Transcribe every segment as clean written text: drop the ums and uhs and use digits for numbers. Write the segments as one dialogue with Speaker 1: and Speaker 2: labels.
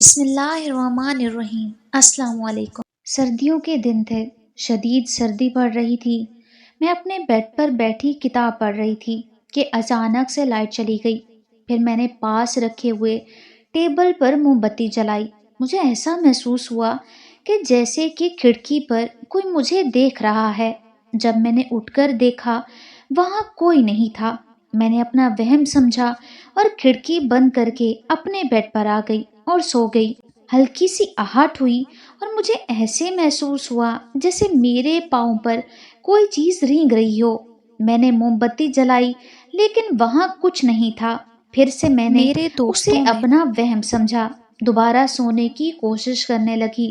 Speaker 1: بسم اللہ الرحمن الرحیم۔ السلام علیکم۔ سردیوں کے دن تھے، شدید سردی پڑ رہی تھی۔ میں اپنے بیڈ پر بیٹھی کتاب پڑھ رہی تھی کہ اچانک سے لائٹ چلی گئی۔ پھر میں نے پاس رکھے ہوئے ٹیبل پر موم بتی جلائی۔ مجھے ایسا محسوس ہوا کہ جیسے کہ کھڑکی پر کوئی مجھے دیکھ رہا ہے۔ جب میں نے اٹھ کر دیکھا وہاں کوئی نہیں تھا۔ میں نے اپنا وہم سمجھا اور کھڑکی بند کر کے اپنے بیڈ پر آ گئی اور سو گئی۔ ہلکی سی آہٹ ہوئی اور مجھے ایسے محسوس ہوا جیسے میرے پاؤں پر کوئی چیز رینگ رہی ہو۔ میں نے موم بتی جلائی لیکن وہاں کچھ نہیں تھا۔ پھر سے میں نے
Speaker 2: میرے دوستوں
Speaker 1: اسے
Speaker 2: میں
Speaker 1: اپنا وہم سمجھا، دوبارہ سونے کی کوشش کرنے لگی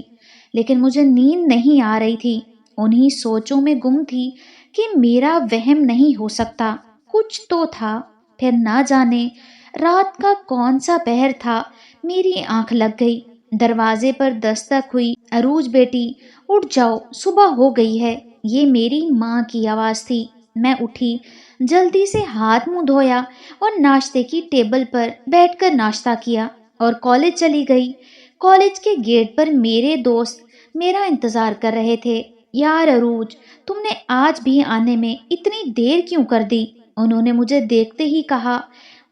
Speaker 1: لیکن مجھے نیند نہیں آ رہی تھی۔ انہی سوچوں میں گم تھی کہ میرا وہم نہیں ہو سکتا، کچھ تو تھا۔ پھر نہ جانے رات کا کون سا پہر تھا، میری آنکھ لگ گئی۔ دروازے پر دستک ہوئی۔ عروج بیٹی اٹھ جاؤ، صبح ہو گئی ہے۔ یہ میری ماں کی آواز تھی۔ میں اٹھی، جلدی سے ہاتھ منہ دھویا اور ناشتے کی ٹیبل پر بیٹھ کر ناشتہ کیا اور کالج چلی گئی۔ کالج کے گیٹ پر میرے دوست میرا انتظار کر رہے تھے۔ یار عروج، تم نے آج بھی آنے میں اتنی دیر کیوں کر دی؟ انہوں نے مجھے دیکھتے ہی کہا۔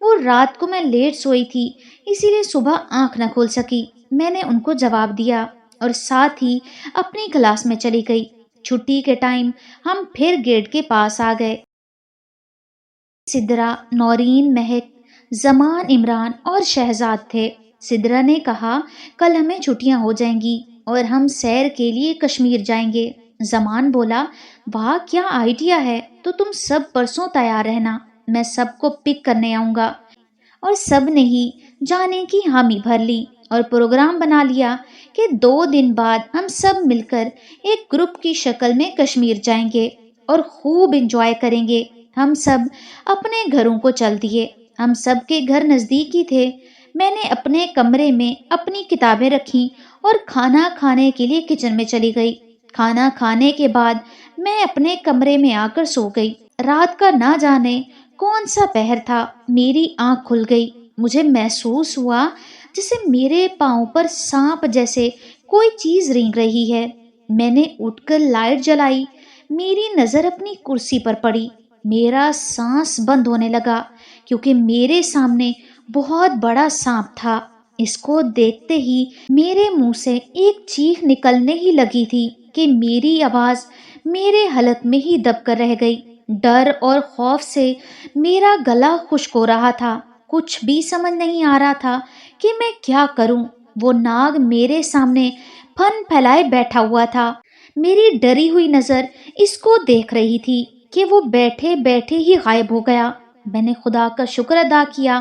Speaker 1: وہ رات کو میں لیٹ سوئی تھی، اسی لیے صبح آنکھ نہ کھول سکی۔ میں نے ان کو جواب دیا اور ساتھ ہی اپنی کلاس میں چلی گئی۔ چھٹی کے ٹائم ہم پھر گیٹ کے پاس آ گئے۔ سدرا، نورین، مہک، زمان، عمران اور شہزاد تھے۔ سدرا نے کہا کل ہمیں چھٹیاں ہو جائیں گی اور ہم سیر کے لیے کشمیر جائیں گے۔ زمان بولا واہ کیا آئیڈیا ہے، تو تم سب پرسوں تیار رہنا، میں سب کو پک کرنے آؤں گا۔ اور سب نے ہی جانے کی حامی بھر لی اور پروگرام بنا لیا کہ 2 دن بعد ہم سب مل کر ایک گروپ کی شکل میں کشمیر جائیں گے اور خوب انجوائے کریں گے۔ ہم سب اپنے گھروں کو چل دیے۔ ہم سب کے گھر نزدیک ہی تھے۔ میں نے اپنے کمرے میں اپنی کتابیں رکھیں اور کھانا کھانے کے لیے کچن میں چلی گئی۔ کھانا کھانے کے بعد میں اپنے کمرے میں آ کر سو گئی۔ رات کا نہ جانے کون سا پہر تھا، میری آنکھ کھل گئی۔ مجھے محسوس ہوا جیسے میرے پاؤں پر سانپ جیسے کوئی چیز رینگ رہی ہے۔ میں نے اٹھ کر لائٹ جلائی۔ میری نظر اپنی کرسی پر پڑی۔ میرا سانس بند ہونے لگا کیونکہ میرے سامنے بہت بڑا سانپ تھا۔ اس کو دیکھتے ہی میرے منہ سے ایک چیخ نکلنے ہی لگی تھی کہ میری آواز میرے حلق میں ہی دب کر رہ گئی۔ ڈر اور خوف سے میرا گلا خشک ہو رہا تھا۔ کچھ بھی سمجھ نہیں آ رہا تھا کہ میں کیا کروں۔ وہ ناگ میرے سامنے پھن پھیلائے بیٹھا ہوا تھا۔ میری ڈری ہوئی نظر اس کو دیکھ رہی تھی کہ وہ بیٹھے بیٹھے ہی غائب ہو گیا۔ میں نے خدا کا شکر ادا کیا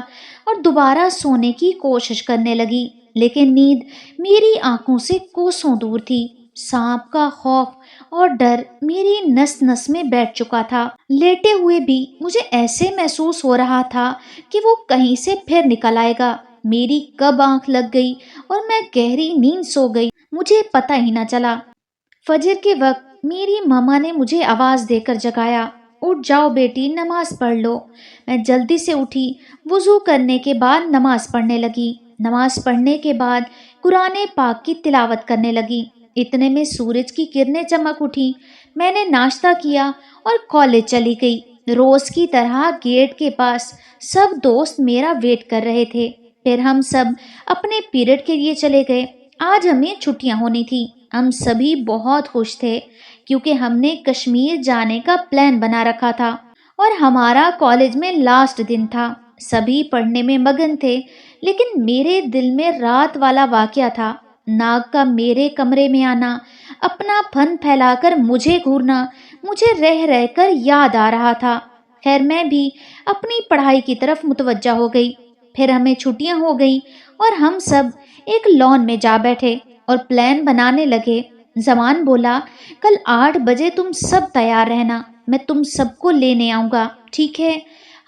Speaker 1: اور دوبارہ سونے کی کوشش کرنے لگی لیکن نیند میری آنکھوں سے کوسوں دور تھی۔ سانپ کا خوف اور ڈر میری نس نس میں بیٹھ چکا تھا۔ لیٹے ہوئے بھی مجھے ایسے محسوس ہو رہا تھا کہ وہ کہیں سے پھر نکل آئے گا۔ میری کب آنکھ لگ گئی اور میں گہری نیند سو گئی، مجھے پتہ ہی نہ چلا۔ فجر کے وقت میری ماما نے مجھے آواز دے کر جگایا، اٹھ جاؤ بیٹی نماز پڑھ لو۔ میں جلدی سے اٹھی، وضو کرنے کے بعد نماز پڑھنے لگی۔ نماز پڑھنے کے بعد قرآن پاک کی تلاوت کرنے لگی۔ اتنے میں سورج کی کرنیں چمک اٹھی۔ میں نے ناشتہ کیا اور کالج چلی گئی۔ روز کی طرح گیٹ کے پاس سب دوست میرا ویٹ کر رہے تھے۔ پھر ہم سب اپنے پیریڈ کے لیے چلے گئے۔ آج ہمیں چھٹیاں ہونی تھی۔ ہم سبھی بہت خوش تھے کیونکہ ہم نے کشمیر جانے کا پلان بنا رکھا تھا اور ہمارا کالج میں لاسٹ دن تھا۔ سبھی پڑھنے میں مگن تھے لیکن میرے دل میں رات والا واقعہ تھا۔ ناگ کا میرے کمرے میں آنا، اپنا پھن پھیلا کر مجھے گھورنا مجھے رہ رہ کر یاد آ رہا تھا۔ خیر میں بھی اپنی پڑھائی کی طرف متوجہ ہو گئی۔ پھر ہمیں چھٹیاں ہو گئیں اور ہم سب ایک لان میں جا بیٹھے اور پلان بنانے لگے۔ زمان بولا کل 8 بجے تم سب تیار رہنا، میں تم سب کو لینے آؤں گا، ٹھیک ہے؟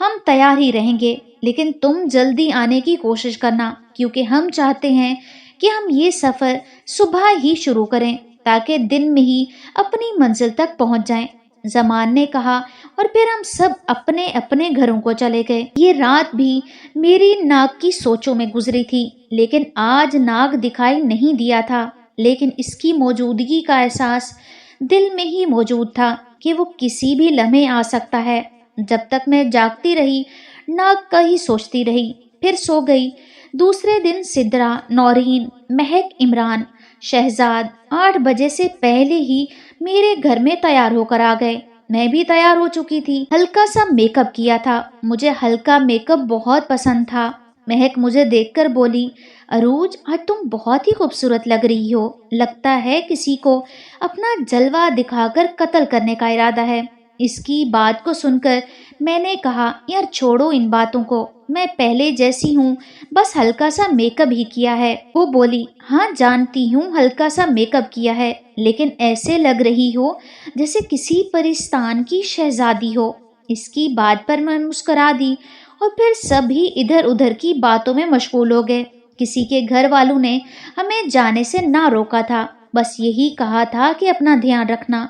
Speaker 1: ہم تیار ہی رہیں گے لیکن تم جلدی آنے کی کوشش کرنا کیونکہ ہم چاہتے ہیں کہ ہم یہ سفر صبح ہی شروع کریں تاکہ دن میں ہی اپنی منزل تک پہنچ جائیں۔ زمان نے کہا، اور پھر ہم سب اپنے اپنے گھروں کو چلے گئے۔ یہ رات بھی میری ناگ کی سوچوں میں گزری تھی، لیکن آج ناگ دکھائی نہیں دیا تھا، لیکن اس کی موجودگی کا احساس دل میں ہی موجود تھا کہ وہ کسی بھی لمحے آ سکتا ہے۔ جب تک میں جاگتی رہی ناگ کا ہی سوچتی رہی، پھر سو گئی۔ دوسرے دن سدرا، نورین، مہک، عمران، شہزاد 8 بجے سے پہلے ہی میرے گھر میں تیار ہو کر آ گئے۔ میں بھی تیار ہو چکی تھی، ہلکا سا میک اپ کیا تھا، مجھے ہلکا میک اپ بہت پسند تھا۔ مہک مجھے دیکھ کر بولی، عروج آج تم بہت ہی خوبصورت لگ رہی ہو، لگتا ہے کسی کو اپنا جلوہ دکھا کر قتل کرنے کا ارادہ ہے۔ اس کی بات کو سن کر میں نے کہا، یار چھوڑو ان باتوں کو، میں پہلے جیسی ہوں، بس ہلکا سا میک اپ ہی کیا ہے۔ وہ بولی، ہاں جانتی ہوں ہلکا سا میک اپ کیا ہے، لیکن ایسے لگ رہی ہو جیسے کسی پرستان کی شہزادی ہو۔ اس کی بات پر میں مسکرا دی اور پھر سب ہی ادھر ادھر کی باتوں میں مشغول ہو گئے۔ کسی کے گھر والوں نے ہمیں جانے سے نہ روکا تھا، بس یہی کہا تھا کہ اپنا دھیان رکھنا،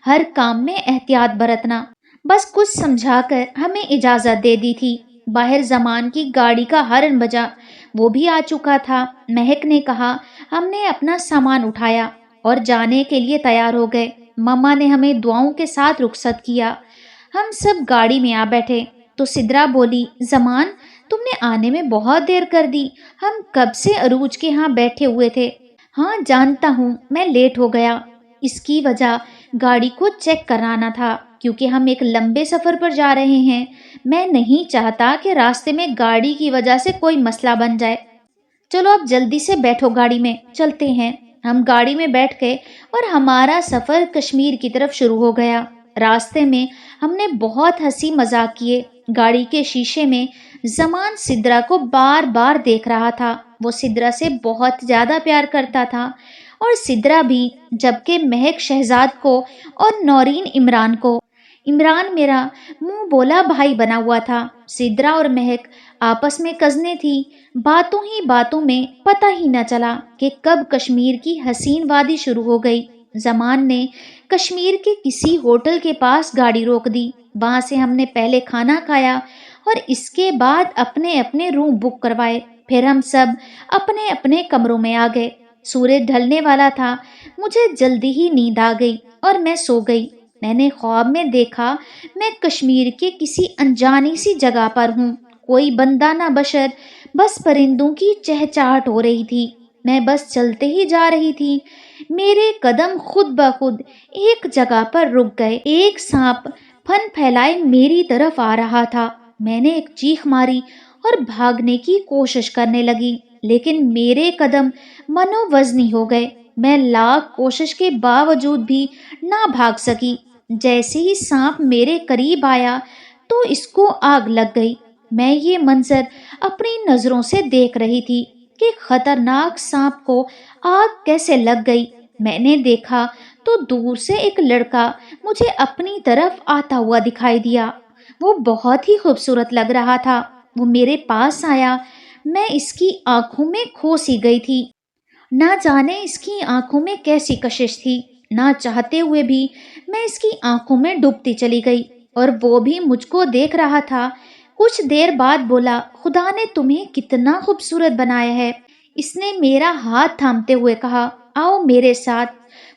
Speaker 1: ہر کام میں احتیاط برتنا، بس کچھ سمجھا کر ہمیں اجازت دے دی تھی۔ باہر زمان کی گاڑی کا ہارن بجا، وہ بھی آ چکا تھا۔ مہک نے کہا، ہم نے اپنا سامان اٹھایا اور جانے کے لیے تیار ہو گئے۔ مما نے ہمیں دعاؤں کے ساتھ رخصت کیا۔ ہم سب گاڑی میں آ بیٹھے تو سدرا بولی، زمان تم نے آنے میں بہت دیر کر دی، ہم کب سے عروج کے ہاں بیٹھے ہوئے تھے۔ ہاں جانتا ہوں، میں لیٹ ہو گیا۔ اس کی وجہ گاڑی کو چیک کرانا تھا، کیونکہ ہم ایک لمبے سفر پر جا رہے ہیں۔ میں نہیں چاہتا کہ راستے میں گاڑی کی وجہ سے کوئی مسئلہ بن جائے۔ چلو اب جلدی سے بیٹھو گاڑی میں، چلتے ہیں۔ ہم گاڑی میں بیٹھ گئے اور ہمارا سفر کشمیر کی طرف شروع ہو گیا۔ راستے میں ہم نے بہت ہنسی مذاق کیے۔ گاڑی کے شیشے میں زمان سدرا کو بار بار دیکھ رہا تھا، وہ سدرا سے بہت زیادہ پیار کرتا تھا اور سدرا بھی، جبکہ مہک شہزاد کو اور نورین عمران کو۔ عمران میرا منہ بولا بھائی بنا ہوا تھا۔ سدرا اور مہک آپس میں کزنیں تھی۔ باتوں ہی باتوں میں پتہ ہی نہ چلا کہ کب کشمیر کی حسین وادی شروع ہو گئی۔ زمان نے کشمیر کے کسی ہوٹل کے پاس گاڑی روک دی، وہاں سے ہم نے پہلے کھانا کھایا اور اس کے بعد اپنے اپنے روم بک کروائے۔ پھر ہم سب اپنے اپنے کمروں میں آ گئے۔ سورج ڈھلنے والا تھا، مجھے جلدی ہی نیند آ گئی اور میں سو گئی۔ میں نے خواب میں دیکھا میں کشمیر کے کسی انجانی سی جگہ پر ہوں، کوئی بندہ نہ بشر، بس پرندوں کی چہچہٹ ہو رہی تھی۔ میں بس چلتے ہی جا رہی تھی، میرے قدم خود بخود ایک جگہ پر رک گئے۔ ایک سانپ پھن پھیلائے میری طرف آ رہا تھا۔ میں نے ایک چیخ ماری اور بھاگنے کی کوشش کرنے لگی، لیکن میرے قدم منو وزنی ہو گئے۔ میں لاکھ کوشش کے باوجود بھی نہ بھاگ سکی۔ جیسے ہی سانپ میرے قریب آیا تو اس کو آگ لگ گئی۔ میں یہ منظر اپنی نظروں سے دیکھ رہی تھی کہ خطرناک سانپ کو آگ کیسے لگ گئی۔ میں نے دیکھا تو دور سے ایک لڑکا مجھے اپنی طرف آتا ہوا دکھائی دیا۔ وہ بہت ہی خوبصورت لگ رہا تھا۔ وہ میرے پاس آیا، میں اس کی آنکھوں میں کھو سی گئی تھی۔ نہ جانے اس کی آنکھوں میں کیسی کشش تھی، نہ چاہتے ہوئے بھی میں اس کی آنکھوں میں ڈوبتی چلی گئی اور وہ بھی مجھ کو دیکھ رہا تھا۔ کچھ دیر بعد بولا، خدا نے تمہیں کتنا خوبصورت بنایا ہے۔ اس نے میرا ہاتھ تھامتے ہوئے کہا، آؤ میرے ساتھ۔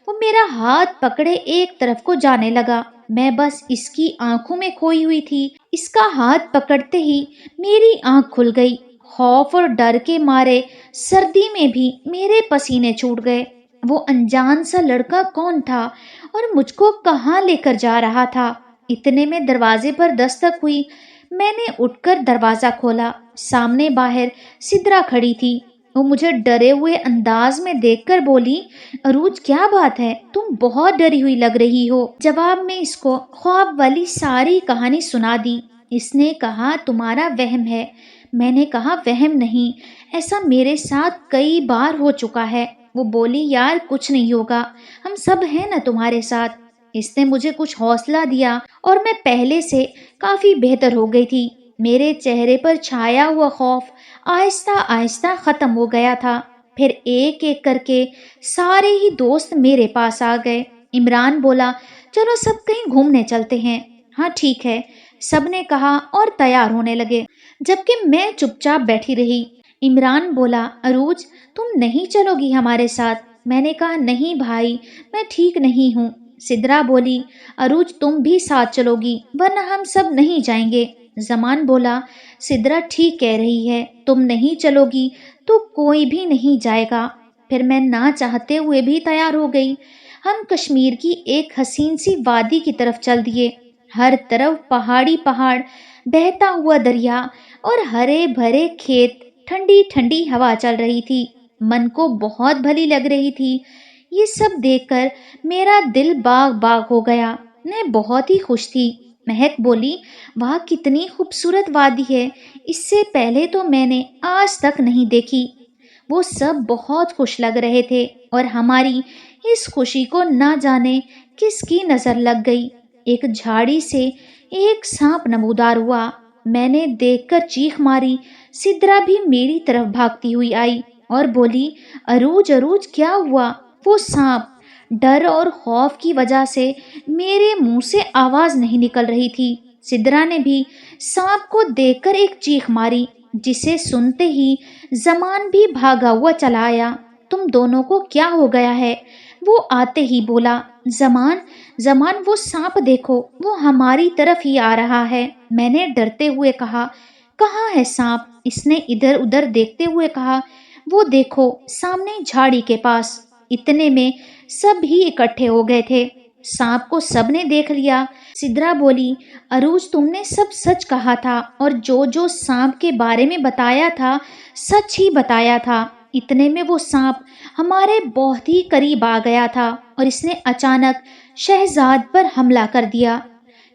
Speaker 1: وہ میرا ہاتھ پکڑے ایک طرف کو جانے لگا۔ میں بس اس کی آنکھوں میں کھوئی ہوئی تھی۔ اس کا ہاتھ پکڑتے ہی میری آنکھ کھل گئی۔ خوف اور ڈر کے مارے سردی میں بھی میرے پسینے چھوٹ گئے۔ وہ انجان سا لڑکا کون تھا اور مجھ کو کہاں لے کر جا رہا تھا؟ اتنے میں دروازے پر دستک ہوئی۔ میں نے اٹھ کر دروازہ کھولا۔ سامنے باہر سدرا کھڑی تھی۔ وہ مجھے ڈرے ہوئے انداز میں دیکھ کر بولی، عروج کیا بات ہے؟ تم بہت ڈری ہوئی لگ رہی ہو۔ جواب میں اس کو خواب والی ساری کہانی سنا دی۔ اس نے کہا، تمہارا وہم ہے۔ میں نے کہا، وہم نہیں، ایسا میرے ساتھ کئی بار ہو چکا ہے۔ وہ بولی، یار کچھ نہیں ہوگا، ہم سب ہیں نا تمہارے ساتھ۔ اس نے مجھے کچھ حوصلہ دیا اور میں پہلے سے کافی بہتر ہو گئی تھی۔ میرے چہرے پر چھایا ہوا خوف آہستہ آہستہ ختم ہو گیا تھا۔ پھر ایک ایک کر کے سارے ہی دوست میرے پاس آ گئے۔ عمران بولا چلو سب کہیں گھومنے چلتے ہیں۔ ہاں ٹھیک ہے، سب نے کہا اور تیار ہونے لگے، جبکہ میں چپ چاپ بیٹھی رہی۔ عمران بولا عروج تم نہیں چلو گی ہمارے ساتھ؟ میں نے کہا نہیں بھائی، میں ٹھیک نہیں ہوں۔ سدرا بولی عروج تم بھی ساتھ چلو گی ورنہ ہم سب نہیں جائیں گے۔ زمان بولا سدرا ٹھیک کہہ رہی ہے، تم نہیں چلو گی تو کوئی بھی نہیں جائے گا۔ پھر میں نہ چاہتے ہوئے بھی تیار ہو گئی۔ ہم کشمیر کی ایک حسین سی وادی کی طرف چل دیے۔ ہر طرف پہاڑی پہاڑ، بہتا ہوا دریا اور ہرے بھرے کھیت، ٹھنڈی ٹھنڈی ہوا چل رہی تھی، من کو بہت بھلی لگ رہی تھی۔ یہ سب دیکھ کر میرا دل باغ باغ ہو گیا، میں بہت ہی خوش تھی۔ مہک بولی واہ کتنی خوبصورت وادی ہے، اس سے پہلے تو میں نے آج تک نہیں دیکھی۔ وہ سب بہت خوش لگ رہے تھے اور ہماری اس خوشی کو نہ جانے کس کی نظر لگ گئی۔ ایک جھاڑی سے ایک سانپ نمودار ہوا، میں نے دیکھ کر چیخ ماری۔ سدرا بھی میری طرف بھاگتی ہوئی آئی اور بولی عروج عروج کیا ہوا؟ وہ سانپ! ڈر اور خوف کی وجہ سے میرے منہ سے آواز نہیں نکل رہی تھی۔ سدرا نے بھی سانپ کو دیکھ کر ایک چیخ ماری، جسے سنتے ہی زمان بھی بھاگا ہوا چلا آیا۔ تم دونوں کو کیا ہو گیا ہے؟ وہ آتے ہی بولا زمان زمان وہ سانپ دیکھو، وہ ہماری طرف ہی آ رہا ہے۔ میں نے ڈرتے ہوئے کہا کہاں ہے سانپ؟ اس نے ادھر ادھر دیکھتے ہوئے کہا وہ دیکھو سامنے جھاڑی کے پاس۔ اتنے میں سب ہی اکٹھے ہو گئے تھے، سانپ کو سب نے دیکھ لیا۔ سدرا بولی عروج تم نے سب سچ کہا تھا اور جو جو سانپ کے بارے میں بتایا تھا سچ ہی بتایا تھا۔ اتنے میں وہ سانپ ہمارے بہت ہی قریب آ گیا تھا اور اس نے اچانک شہزاد پر حملہ کر دیا۔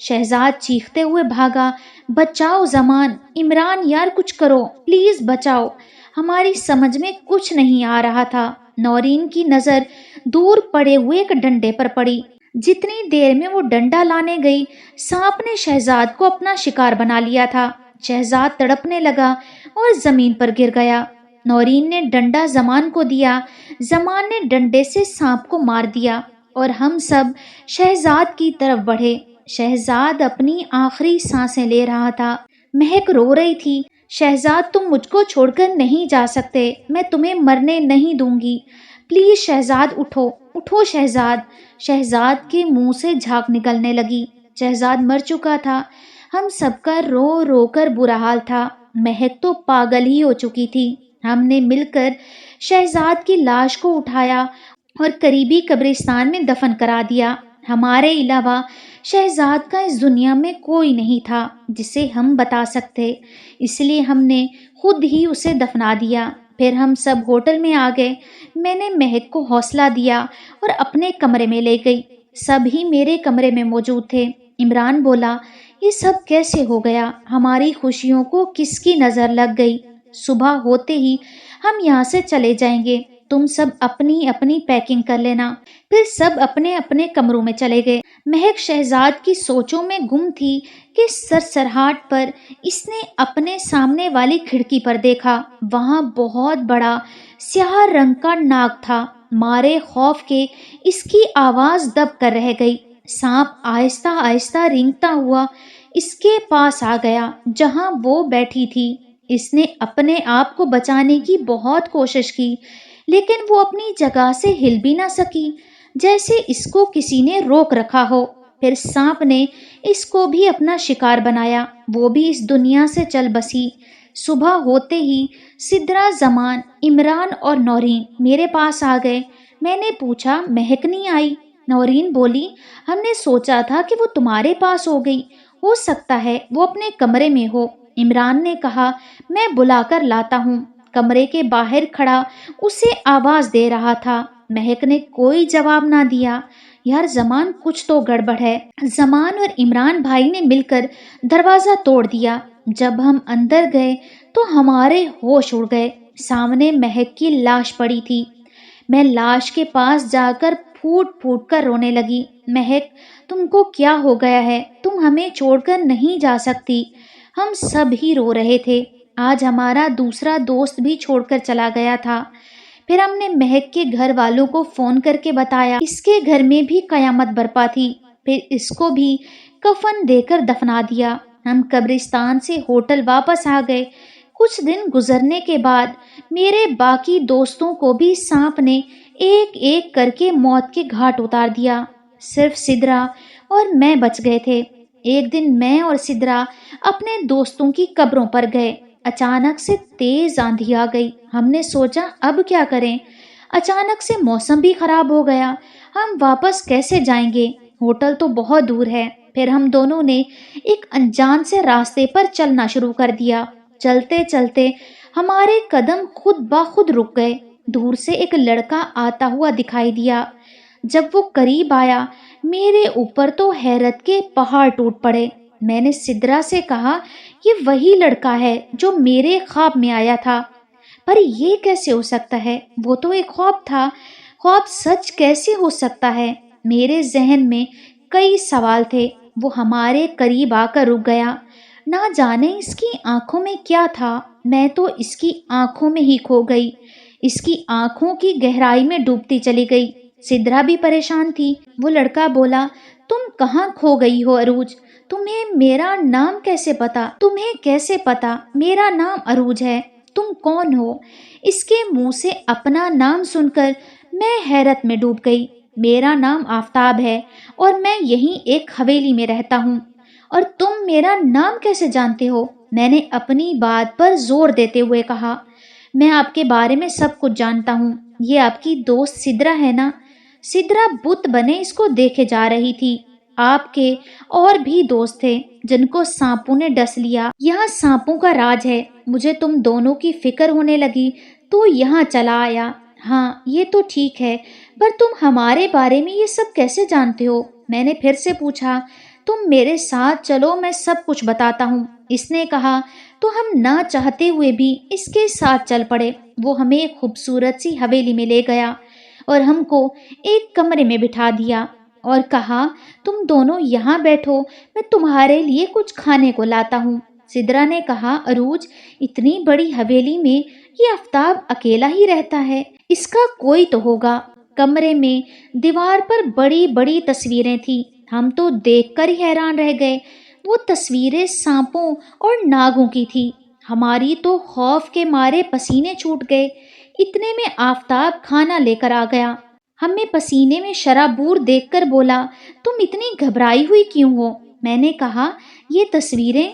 Speaker 1: شہزاد چیختے ہوئے بھاگا بچاؤ زمان، عمران یار کچھ کرو پلیز بچاؤ۔ ہماری سمجھ میں کچھ نہیں آ رہا تھا۔ نورین کی نظر دور پڑے ہوئے ایک ڈنڈے پر پڑی۔ جتنی دیر میں وہ ڈنڈا لانے گئی، سانپ نے شہزاد کو اپنا شکار بنا لیا تھا۔ شہزاد تڑپنے لگا اور زمین پر گر گیا۔ نورین نے ڈنڈا زمان کو دیا، زمان نے ڈنڈے سے سانپ کو مار دیا اور ہم سب شہزاد کی طرف بڑھے۔ شہزاد اپنی آخری سانسیں لے رہا تھا۔ مہک رو رہی تھی شہزاد تم مجھ کو چھوڑ کر نہیں جا سکتے، میں تمہیں مرنے نہیں دوں گی، پلیز شہزاد اٹھو اٹھو شہزاد۔ شہزاد کے منہ سے جھاگ نکلنے لگی، شہزاد مر چکا تھا۔ ہم سب کا رو رو کر برا حال تھا، مہک تو پاگل ہی ہو چکی تھی۔ ہم نے مل کر شہزاد کی لاش کو اٹھایا اور قریبی قبرستان میں دفن کرا دیا۔ ہمارے علاوہ شہزاد کا اس دنیا میں کوئی نہیں تھا جسے ہم بتا سکتے، اس لیے ہم نے خود ہی اسے دفنا دیا۔ پھر ہم سب ہوٹل میں آ گئے، میں نے مہک کو حوصلہ دیا اور اپنے کمرے میں لے گئی۔ سب ہی میرے کمرے میں موجود تھے۔ عمران بولا یہ سب کیسے ہو گیا؟ ہماری خوشیوں کو کس کی نظر لگ گئی؟ صبح ہوتے ہی ہم یہاں سے چلے جائیں گے، تم سب اپنی اپنی پیکنگ کر لینا۔ پھر سب اپنے اپنے کمروں میں چلے گئے۔ مہک شہزاد کی سوچوں میں گم تھی کہ سرسراہٹ پر اس نے اپنے سامنے والی کھڑکی پر دیکھا، وہاں بہت بڑا سیاہ رنگ کا ناگ تھا۔ مارے خوف کے اس کی آواز دب کر رہ گئی۔ سانپ آہستہ آہستہ رینگتا ہوا اس کے پاس آ گیا جہاں وہ بیٹھی تھی۔ اس نے اپنے آپ کو بچانے کی بہت کوشش کی، لیکن وہ اپنی جگہ سے ہل بھی نہ سکی، جیسے اس کو کسی نے روک رکھا ہو۔ پھر سانپ نے اس کو بھی اپنا شکار بنایا، وہ بھی اس دنیا سے چل بسی۔ صبح ہوتے ہی سدرا، زمان، عمران اور نورین میرے پاس آ گئے۔ میں نے پوچھا مہک نہیں آئی؟ نورین بولی ہم نے سوچا تھا کہ وہ تمہارے پاس ہو گئی، ہو سکتا ہے وہ اپنے کمرے میں ہو۔ عمران نے کہا میں بلا کر لاتا ہوں، کمرے کے باہر کھڑا اسے آواز دے رہا تھا۔ مہک نے کوئی جواب نہ دیا۔ یار زمان کچھ تو گڑبڑ ہے۔ زمان اور عمران بھائی نے مل کر دروازہ توڑ دیا۔ جب ہم اندر گئے تو ہمارے ہوش اڑ گئے، سامنے مہک کی لاش پڑی تھی۔ میں لاش کے پاس جا کر پھوٹ پھوٹ کر رونے لگی۔ مہک تم کو کیا ہو گیا ہے؟ تم ہمیں چھوڑ کر نہیں جا سکتی۔ ہم سب ہی رو رہے تھے، آج ہمارا دوسرا دوست بھی چھوڑ کر چلا گیا تھا۔ پھر ہم نے مہک کے گھر والوں کو فون کر کے بتایا اس کے گھر میں بھی قیامت برپا تھی، پھر اس کو بھی کفن دے کر دفنا دیا۔ ہم قبرستان سے ہوٹل واپس آ گئے۔ کچھ دن گزرنے کے بعد میرے باقی دوستوں کو بھی سانپ نے ایک ایک کر کے موت کے گھاٹ اتار دیا، صرف سدرا اور میں بچ گئے تھے۔ ایک دن میں اور سدرا اپنے دوستوں کی قبروں پر گئے۔ اچانک سے تیز آندھی آ گئی۔ ہم نے سوچا اب کیا کریں؟ اچانک سے موسم بھی خراب ہو گیا، ہم واپس کیسے جائیں گے؟ ہوٹل تو بہت دور ہے۔ پھر ہم دونوں نے ایک انجان سے راستے پر چلنا شروع کر دیا۔ چلتے چلتے ہمارے قدم خود بخود رک گئے۔ دور سے ایک لڑکا آتا ہوا دکھائی دیا۔ جب وہ قریب آیا میرے اوپر تو حیرت کے پہاڑ ٹوٹ پڑے۔ میں نے سدرا سے کہا یہ وہی لڑکا ہے جو میرے خواب میں آیا تھا، پر یہ کیسے ہو سکتا ہے؟ وہ تو ایک خواب تھا، خواب سچ کیسے ہو سکتا ہے؟ میرے ذہن میں کئی سوال تھے۔ وہ ہمارے قریب آ کر رک گیا۔ نہ جانے اس کی آنکھوں میں کیا تھا، میں تو اس کی آنکھوں میں ہی کھو گئی، اس کی آنکھوں کی گہرائی میں ڈوبتی چلی گئی۔ سدرا بھی پریشان تھی۔ وہ لڑکا بولا تم کہاں کھو گئی ہو عروج؟ تمہیں میرا نام کیسے پتا؟ تمہیں کیسے پتا میرا نام عروج ہے؟ تم کون ہو؟ اس کے منہ سے اپنا نام سن کر میں حیرت میں ڈوب گئی۔ میرا نام آفتاب ہے اور میں یہیں ایک حویلی میں رہتا ہوں، اور تم میرا نام کیسے جانتے ہو؟ میں نے اپنی بات پر زور دیتے ہوئے کہا میں آپ کے بارے میں سب کچھ جانتا ہوں، یہ آپ کی دوست سدرا ہے نا؟ سدرا بت بنے اس کو دیکھے جا رہی تھی۔ آپ کے اور بھی دوست تھے جن کو سانپوں نے ڈس لیا، یہاں سانپوں کا راج ہے۔ مجھے تم دونوں کی فکر ہونے لگی تو یہاں چلا آیا۔ ہاں یہ تو ٹھیک ہے، پر تم ہمارے بارے میں یہ سب کیسے جانتے ہو؟ میں نے پھر سے پوچھا۔ تم میرے ساتھ چلو، میں سب کچھ بتاتا ہوں، اس نے کہا تو ہم نہ چاہتے ہوئے بھی اس کے ساتھ چل پڑے۔ وہ ہمیں ایک خوبصورت سی حویلی میں لے گیا اور ہم کو ایک کمرے میں بٹھا دیا اور کہا تم دونوں یہاں بیٹھو، میں تمہارے لیے کچھ کھانے کو لاتا ہوں۔ سدرا نے کہا عروج اتنی بڑی حویلی میں یہ آفتاب اکیلا ہی رہتا ہے، اس کا کوئی تو ہوگا۔ کمرے میں دیوار پر بڑی بڑی تصویریں تھیں، ہم تو دیکھ کر ہی حیران رہ گئے۔ وہ تصویریں سانپوں اور ناگوں کی تھی۔ ہماری تو خوف کے مارے پسینے چھوٹ گئے۔ اتنے میں آفتاب کھانا لے کر آ گیا۔ ہمیں پسینے میں شرابور دیکھ کر بولا تم اتنی گھبرائی ہوئی کیوں ہو؟ میں نے کہا یہ تصویریں۔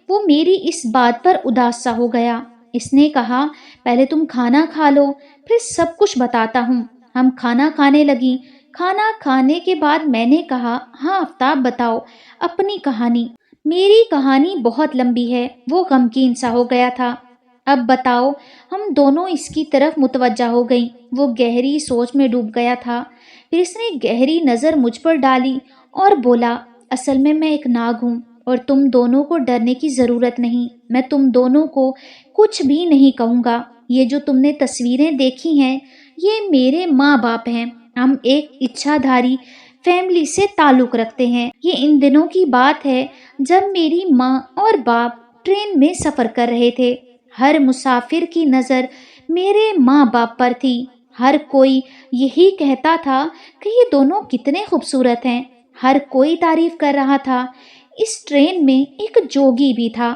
Speaker 1: وہ میری اس بات پر اداس سا ہو گیا۔ اس نے کہا پہلے تم کھانا کھا لو، پھر سب کچھ بتاتا ہوں۔ ہم کھانا کھانے لگی۔ کھانا کھانے کے بعد میں نے کہا ہاں آفتاب بتاؤ اپنی کہانی۔ میری کہانی بہت لمبی ہے۔ وہ غمگین سا ہو گیا تھا۔ اب بتاؤ۔ ہم دونوں اس کی طرف متوجہ ہو گئیں۔ وہ گہری سوچ میں ڈوب گیا تھا، پھر اس نے گہری نظر مجھ پر ڈالی اور بولا اصل میں ایک ناگ ہوں اور تم دونوں کو ڈرنے کی ضرورت نہیں، میں تم دونوں کو کچھ بھی نہیں کہوں گا۔ یہ جو تم نے تصویریں دیکھی ہیں یہ میرے ماں باپ ہیں، ہم ایک اچھا دھاری فیملی سے تعلق رکھتے ہیں۔ یہ ان دنوں کی بات ہے جب میری ماں اور باپ ٹرین میں سفر کر رہے تھے۔ ہر مسافر کی نظر میرے ماں باپ پر تھی۔ ہر کوئی یہی کہتا تھا کہ یہ دونوں کتنے خوبصورت ہیں۔ ہر کوئی تعریف کر رہا تھا۔ اس ٹرین میں ایک جوگی بھی تھا۔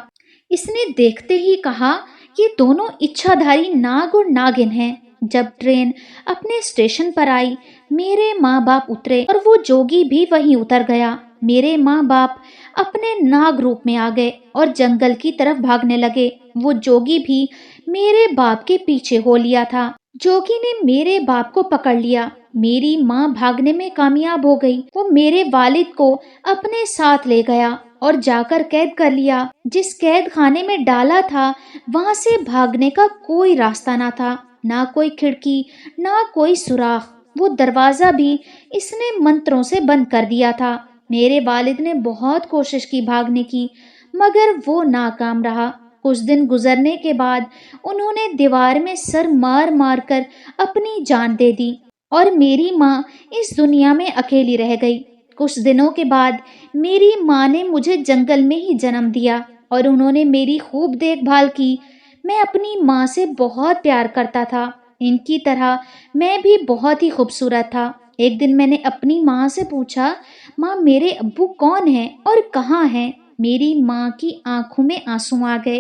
Speaker 1: اس نے دیکھتے ہی کہا یہ دونوں اچھا دھاری ناگ اور ناگن ہیں۔ جب ٹرین اپنے اسٹیشن پر آئی میرے ماں باپ اترے اور وہ جوگی بھی وہیں اتر گیا۔ میرے ماں باپ اپنے ناگ روپ میں آ گئے اور جنگل کی طرف بھاگنے لگے۔ وہ جوگی بھی میرے باپ کے پیچھے ہو لیا تھا۔ جوگی نے میرے باپ کو پکڑ لیا۔ میری ماں بھاگنے میں کامیاب ہو گئی۔ وہ میرے والد کو اپنے ساتھ لے گیا اور جا کر قید کر لیا۔ جس قید خانے میں ڈالا تھا وہاں سے بھاگنے کا کوئی راستہ نہ تھا، نہ کوئی کھڑکی، نہ کوئی سوراخ۔ وہ دروازہ بھی اس نے منتروں سے بند کر دیا تھا۔ میرے والد نے بہت کوشش کی بھاگنے کی، مگر وہ ناکام رہا۔ کچھ دن گزرنے کے بعد انہوں نے دیوار میں سر مار مار کر اپنی جان دے دی اور میری ماں اس دنیا میں اکیلی رہ گئی۔ کچھ دنوں کے بعد میری ماں نے مجھے جنگل میں ہی جنم دیا اور انہوں نے میری خوب دیکھ بھال کی۔ میں اپنی ماں سے بہت پیار کرتا تھا۔ ان کی طرح میں بھی بہت ہی خوبصورت تھا۔ ایک دن میں نے اپنی ماں سے پوچھا، ماں میرے ابو کون ہیں اور کہاں ہیں؟ میری ماں کی آنکھوں میں آنسو آ گئے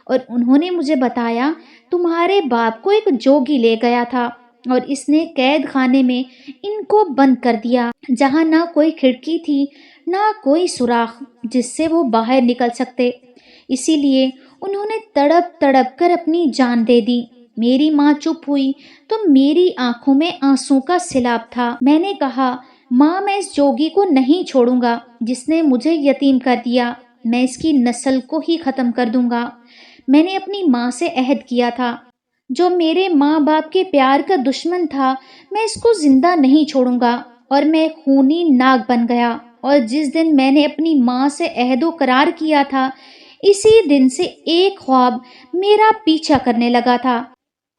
Speaker 1: اور انہوں نے مجھے بتایا، تمہارے باپ کو ایک جوگی لے گیا تھا اور اس نے قید خانے میں ان کو بند کر دیا، جہاں نہ کوئی کھڑکی تھی نہ کوئی سوراخ جس سے وہ باہر نکل سکتے۔ اسی لیے انہوں نے تڑپ تڑپ کر اپنی جان دے دی۔ میری ماں چپ ہوئی تو میری آنکھوں میں آنسوں کا سیلاب تھا۔ میں نے کہا، ماں میں اس جوگی کو نہیں چھوڑوں گا جس نے مجھے یتیم کر دیا، میں اس کی نسل کو ہی ختم کر دوں گا۔ میں نے اپنی ماں سے عہد کیا تھا، جو میرے ماں باپ کے پیار کا دشمن تھا میں اس کو زندہ نہیں چھوڑوں گا، اور میں خونی ناگ بن گیا۔ اور جس دن میں نے اپنی ماں سے عہد و قرار کیا تھا، اسی دن سے ایک خواب میرا پیچھا کرنے لگا تھا۔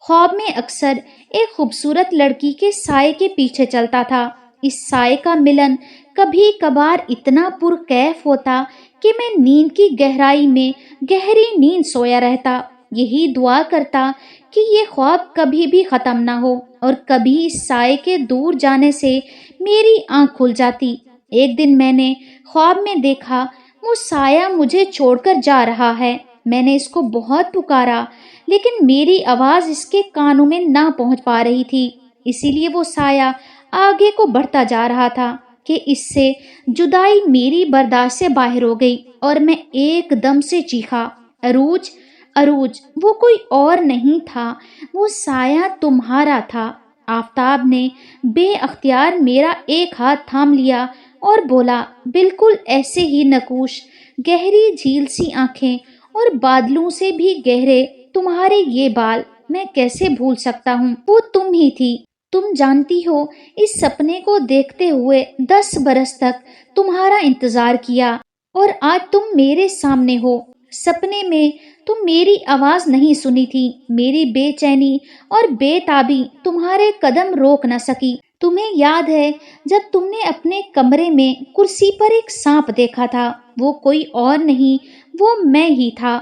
Speaker 1: خواب میں اکثر ایک خوبصورت لڑکی کے سائے کے پیچھے چلتا تھا۔ اس سائے کا ملن کبھی کبھار اتنا پرکیف ہوتا کہ میں نیند کی گہرائی میں گہری نیند سویا رہتا، یہی دعا کرتا کہ یہ خواب کبھی بھی ختم نہ ہو اور کبھی اس سائے کے دور جانے سے میری آنکھ کھل جاتی۔ ایک دن میں نے خواب میں دیکھا وہ سایہ مجھے چھوڑ کر جا رہا ہے۔ میں نے اس کو بہت پکارا لیکن میری آواز اس کے کانوں میں نہ پہنچ پا رہی تھی، اسی لیے وہ سایہ آگے کو بڑھتا جا رہا تھا کہ اس سے جدائی میری برداشت سے باہر ہو گئی اور میں ایک دم سے چیخا، عروج عروج! وہ کوئی اور نہیں تھا، وہ سایہ تمہارا تھا۔ آفتاب نے بے اختیار میرا ایک ہاتھ تھام لیا اور بولا، بالکل ایسے ہی نقوش، گہری جھیل سی آنکھیں اور بادلوں سے بھی گہرے تمہارے یہ بال، میں کیسے بھول سکتا ہوں، وہ تم ہی تھی۔ تم جانتی ہو اس سپنے کو دیکھتے ہوئے 10 برس تک تمہارا انتظار کیا اور آج تم میرے سامنے ہو۔ سپنے میں تم میری آواز نہیں سنی تھی، میری بے چینی اور بے تابی تمہارے قدم روک نہ سکی۔ تمہیں یاد ہے جب تم نے اپنے کمرے میں کرسی پر ایک سانپ دیکھا تھا، وہ کوئی اور نہیں، وہ میں ہی تھا۔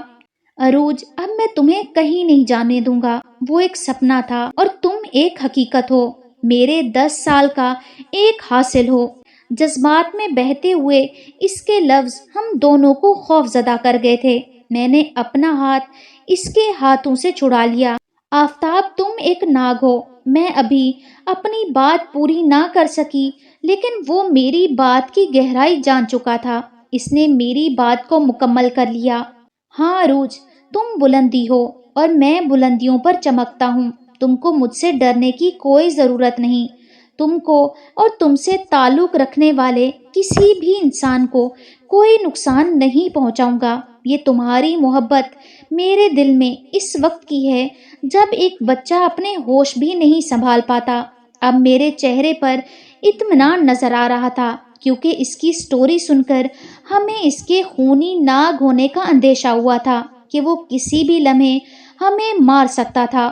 Speaker 1: عروج، اب میں تمہیں کہیں نہیں جانے دوں گا، وہ ایک سپنا تھا اور تم ایک حقیقت ہو، میرے 10 سال کا ایک حاصل ہو۔ جذبات میں بہتے ہوئے اس کے لفظ ہم دونوں کو خوف زدہ کر گئے تھے۔ میں نے اپنا ہاتھ اس کے ہاتھوں سے چھڑا لیا۔ آفتاب، تم ایک ناگ ہو، میں ابھی اپنی بات پوری نہ کر سکی لیکن وہ میری بات کی گہرائی جان چکا تھا، اس نے میری بات کو مکمل کر لیا۔ ہاں عروج، تم بلندی ہو اور میں بلندیوں پر چمکتا ہوں، تم کو مجھ سے ڈرنے کی کوئی ضرورت نہیں۔ تم کو اور تم سے تعلق رکھنے والے کسی بھی انسان کو کوئی نقصان نہیں پہنچاؤں گا۔ یہ تمہاری محبت میرے دل میں اس وقت کی ہے جب ایک بچہ اپنے ہوش بھی نہیں سنبھال پاتا۔ اب میرے چہرے پر اطمینان نظر آ رہا تھا کیونکہ اس کی سٹوری سن کر ہمیں اس کے خونی ناگ ہونے کا اندیشہ ہوا تھا کہ وہ کسی بھی لمحے ہمیں مار سکتا تھا۔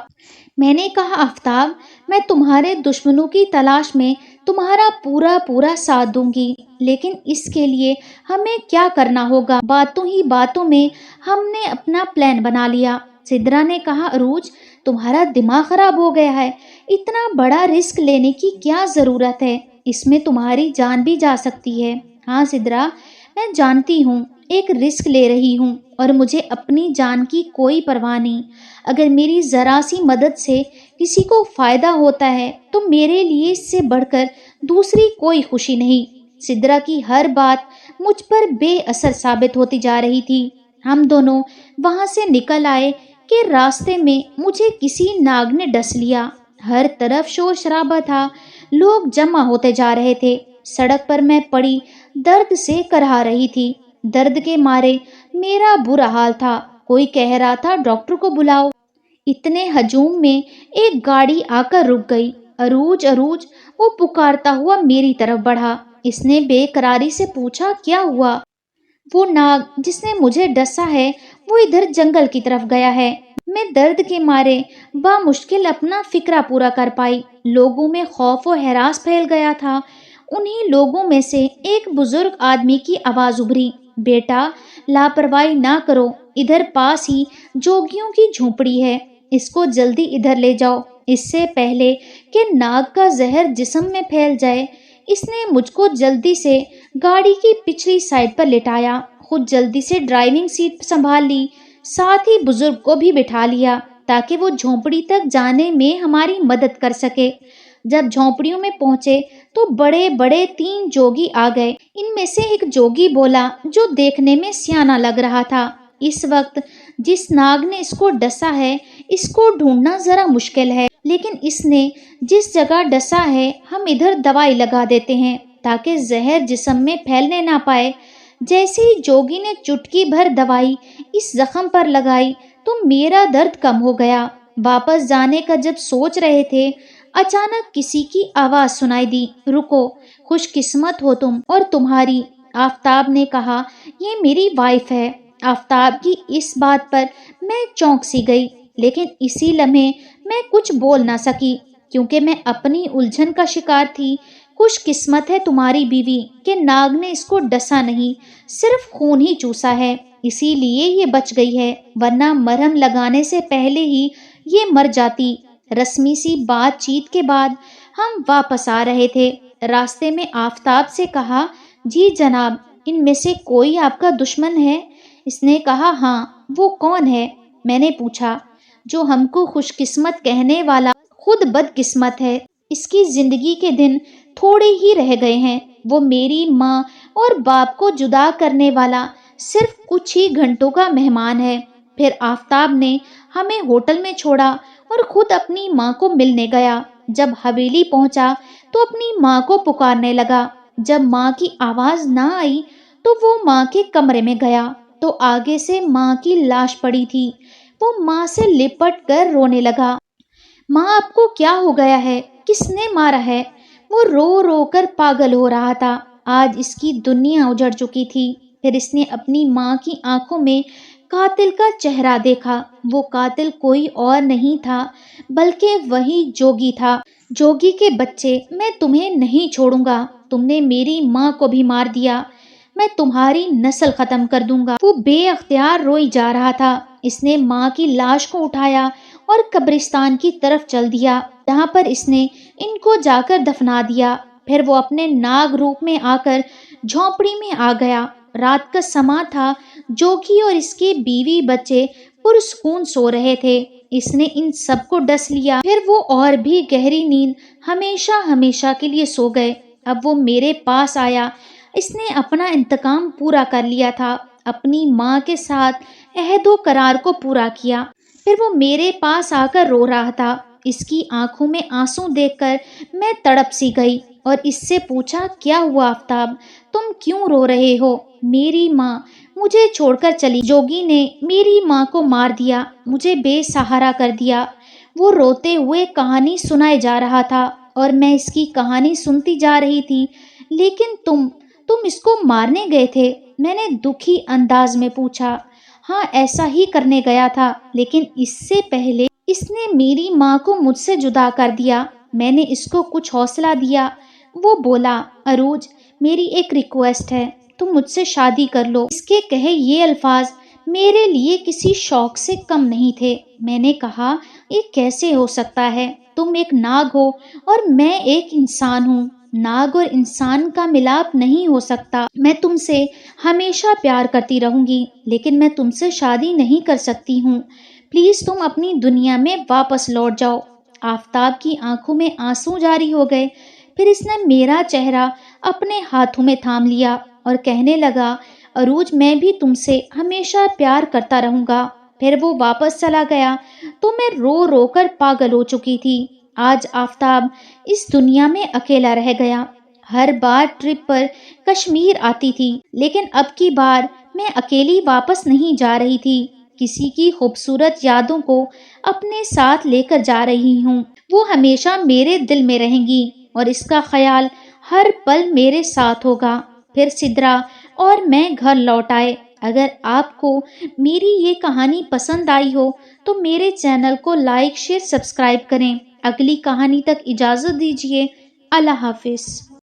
Speaker 1: میں نے کہا، آفتاب، میں تمہارے دشمنوں کی تلاش میں تمہارا پورا ساتھ دوں گی، لیکن اس کے لیے ہمیں کیا کرنا ہوگا؟ باتوں ہی باتوں میں ہم نے اپنا پلان بنا لیا۔ سدرا نے کہا، عروج، تمہارا دماغ خراب ہو گیا ہے، اتنا بڑا رسک لینے کی کیا ضرورت ہے؟ اس میں تمہاری جان بھی جا سکتی ہے۔ ہاں سدرا، میں جانتی ہوں ایک رسک لے رہی ہوں اور مجھے اپنی جان کی کوئی پرواہ نہیں۔ اگر میری ذرا سی مدد سے کسی کو فائدہ ہوتا ہے تو میرے لیے اس سے بڑھ کر دوسری کوئی خوشی نہیں۔ سدرا کی ہر بات مجھ پر بے اثر ثابت ہوتی جا رہی تھی۔ ہم دونوں وہاں سے نکل آئے کہ راستے میں مجھے کسی ناگ نے ڈس لیا۔ ہر طرف شور شرابہ تھا، لوگ جمع ہوتے جا رہے تھے۔ سڑک پر میں پڑی درد سے کرہا رہی تھی، درد کے مارے میرا برا حال تھا۔ کوئی کہہ رہا تھا، ڈاکٹر کو بلاؤ۔ اتنے ہجوم میں ایک گاڑی آ کر رک گئی۔ عروج عروج! وہ پکارتا ہوا میری طرف بڑھا۔ اس نے بے قراری سے پوچھا، کیا ہوا؟ وہ ناگ جس نے مجھے ڈسا ہے وہ ادھر جنگل کی طرف گیا ہے۔ میں درد کے مارے بامشکل اپنا فکرہ پورا کر پائی۔ لوگوں میں خوف و ہراس پھیل گیا تھا۔ انہی لوگوں میں سے ایک بزرگ آدمی کی آواز ابھری، بیٹا لاپرواہی نہ کرو، ادھر پاس ہی جوگیوں کی جھونپڑی ہے، اس کو جلدی ادھر لے جاؤ۔ اس سے پہلے کہ ناگ کا زہر جسم میں پھیل جائے، اس نے مجھ کو جلدی سے گاڑی کی پچھلی سائڈ پر لٹایا، خود جلدی سے ڈرائیونگ سیٹ سنبھال لی، ساتھ ہی بزرگ کو بھی بٹھا لیا تاکہ وہ جھونپڑی تک جانے میں ہماری مدد کر سکے۔ جب جھونپڑیوں میں پہنچے تو بڑے بڑے 3 جوگی آ گئے۔ ان میں سے ایک جوگی بولا جو دیکھنے میں سیانا لگ رہا تھا، اس وقت جس ناگ نے اس کو ڈسا ہے اس کو ڈھونڈنا ذرا مشکل ہے، لیکن اس نے جس جگہ ڈسا ہے ہم ادھر دوائی لگا دیتے ہیں تاکہ زہر جسم میں پھیلنے نہ پائے۔ جیسے ہی جوگی نے چٹکی بھر دوائی اس زخم پر لگائی تو میرا درد کم ہو گیا۔ واپس جانے کا جب سوچ رہے تھے، اچانک کسی کی آواز سنائی دی، رکو، خوش قسمت ہو تم اور تمہاری۔ آفتاب نے کہا، یہ میری وائف ہے۔ آفتاب کی اس بات پر میں چونک سی گئی، لیکن اسی لمحے میں کچھ بول نہ سکی کیونکہ میں اپنی الجھن کا شکار تھی۔ خوش قسمت ہے تمہاری بیوی کہ ناگ نے اس کو ڈسا نہیں، صرف خون ہی چوسا ہے، اسی لیے یہ بچ گئی ہے، ورنہ مرہم لگانے سے پہلے ہی یہ مر جاتی۔ رسمی سی بات چیت کے بعد ہم واپس آ رہے تھے، راستے میں آفتاب سے کہا، جی جناب، ان میں سے کوئی آپ کا دشمن ہے؟ اس نے کہا، ہاں۔ وہ کون ہے؟ میں نے پوچھا۔ جو ہم کو خوش قسمت کہنے والا خود بد قسمت ہے، اس کی زندگی کے دن تھوڑے ہی رہ گئے ہیں، وہ میری ماں اور باپ کو جدا کرنے والا صرف کچھ ہی گھنٹوں کا مہمان ہے۔ پھر آفتاب نے ہمیں ہوٹل میں چھوڑا اور خود اپنی ماں کو ملنے گیا۔ جب حویلی پہنچا تو اپنی ماں کو پکارنے لگا۔ جب ماں کی آواز نہ آئی تو وہ ماں کے کمرے میں گیا تو آگے سے ماں کی لاش پڑی تھی۔ وہ ماں سے لپٹ کر رونے لگا، ماں آپ کو کیا ہو گیا ہے؟ کس نے مارا ہے؟ وہ رو رو کر پاگل ہو رہا تھا۔ آج اس کی دنیا اجڑ چکی تھی۔ پھر اس نے اپنی ماں کی آنکھوں میں قاتل کا چہرہ دیکھا۔ وہ قاتل کوئی اور نہیں تھا بلکہ وہی جوگی تھا۔ جوگی کے بچے، میں تمہیں نہیں چھوڑوں گا، تم نے میری ماں کو بھی مار دیا، میں تمہاری نسل ختم کر دوں گا۔ وہ بے اختیار روئی جا رہا تھا۔ اس نے ماں کی لاش کو اٹھایا اور قبرستان کی طرف چل دیا، جہاں پر اس نے ان کو جا کر دفنا دیا۔ پھر وہ اپنے ناگ روپ میں آ کر جھونپڑی میں آ گیا۔ رات کا سماں تھا، جوگی اور اس کے بیوی بچے پرسکون سو رہے تھے۔ اس نے ان سب کو ڈس لیا، پھر وہ اور بھی گہری نیند ہمیشہ ہمیشہ کے لیے سو گئے۔ اب وہ میرے پاس آیا، اس نے اپنا انتقام پورا کر لیا تھا، اپنی ماں کے ساتھ عہد و قرار کو پورا کیا۔ پھر وہ میرے پاس آ کر رو رہا تھا۔ اس کی آنکھوں میں آنسو دیکھ کر میں تڑپ سی گئی اور اس سے پوچھا، کیا ہوا آفتاب؟ تم کیوں رو رہے ہو؟ میری ماں مجھے چھوڑ کر چلی، جوگی نے میری ماں کو مار دیا، مجھے بے سہارا کر دیا۔ وہ روتے ہوئے کہانی سنائے جا رہا تھا اور میں اس کی کہانی سنتی جا رہی تھی۔ لیکن تم اس کو مارنے گئے تھے؟ میں نے دکھی انداز میں پوچھا۔ ہاں، ایسا ہی کرنے گیا تھا، لیکن اس سے پہلے اس نے میری ماں کو مجھ سے جدا کر دیا۔ میں نے اس کو کچھ حوصلہ دیا۔ وہ بولا، عروج، میری ایک ریکویسٹ ہے، تم مجھ سے شادی کر لو۔ اس کے کہے یہ الفاظ میرے لیے کسی شوق سے کم نہیں تھے۔ میں نے کہا، یہ کیسے ہو سکتا ہے؟ تم ایک ناگ ہو اور میں ایک انسان ہوں، ناگ اور انسان کا ملاپ نہیں ہو سکتا۔ میں تم سے ہمیشہ پیار کرتی رہوں گی، لیکن میں تم سے شادی نہیں کر سکتی ہوں۔ پلیز تم اپنی دنیا میں واپس لوٹ جاؤ۔ آفتاب کی آنکھوں میں آنسو جاری ہو گئے۔ پھر اس نے میرا چہرہ اپنے ہاتھوں میں تھام لیا اور کہنے لگا، عروج، میں بھی تم سے ہمیشہ پیار کرتا رہوں گا۔ پھر وہ واپس چلا گیا تو میں رو رو کر پاگل ہو چکی تھی۔ آج آفتاب اس دنیا میں اکیلا رہ گیا۔ ہر بار ٹرپ پر کشمیر آتی تھی، لیکن اب کی بار میں اکیلی واپس نہیں جا رہی تھی، کسی کی خوبصورت یادوں کو اپنے ساتھ لے کر جا رہی ہوں۔ وہ ہمیشہ میرے دل میں رہیں گی اور اس کا خیال ہر پل میرے ساتھ ہوگا۔ پھر سدرا اور میں گھر لوٹ آئے۔ اگر آپ کو میری یہ کہانی پسند آئی ہو تو میرے چینل کو لائک، شیئر، سبسکرائب کریں۔ اگلی کہانی تک اجازت دیجیے۔ اللہ حافظ۔